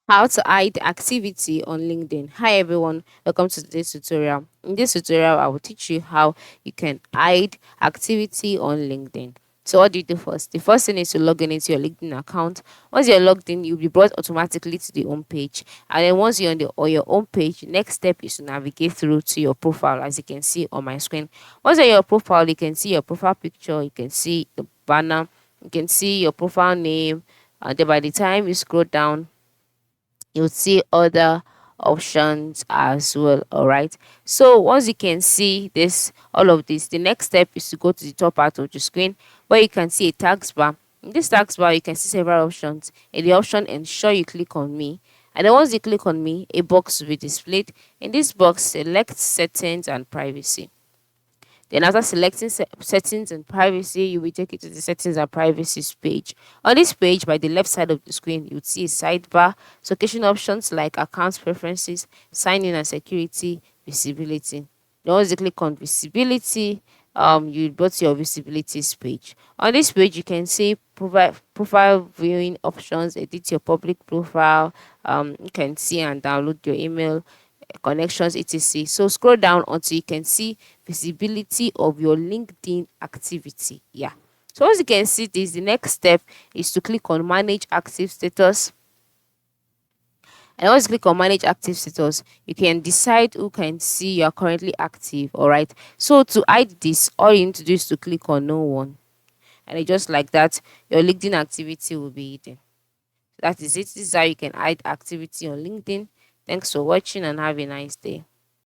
How to hide activity on LinkedIn. Hi everyone, welcome to today's tutorial. In this tutorial, I will teach you how you can hide activity on LinkedIn. So what do you do first? The first thing is to log in into your LinkedIn account. Once you're logged in, you'll be brought automatically to the home page. And then once you're on your home page, next step is to navigate through to your profile, as you can see on my screen. Once you're on your profile, you can see your profile picture, you can see the banner, you can see your profile name. And then by the time you scroll down, you'll see other options as well. All right, so once you can see this, all of this, the next step is to go to the top part of the screen where you can see a tags bar. In this tags bar, you can see several options. In the option ensure, you click on me, and then once you click on me, a box will be displayed. In this box, select settings and privacy. Then after selecting settings and privacy, you will take it to the settings and privacy page. On this page, by the left side of the screen, you would see a sidebar, location options like account preferences, sign in and security, visibility. Then once you click on visibility, you go to your visibilities page. On this page, you can see provide profile viewing options, edit your public profile, you can see and download your email, connections, etc. So scroll down until you can see visibility of your LinkedIn activity. Yeah. So once you can see this, the next step is to click on manage active status. And once you click on manage active status, you can decide who can see you are currently active. All right. So to hide this, all you need to do is to click on no one. And it just like that, your LinkedIn activity will be hidden. That is it. This is how you can hide activity on LinkedIn. Thanks for watching and have a nice day.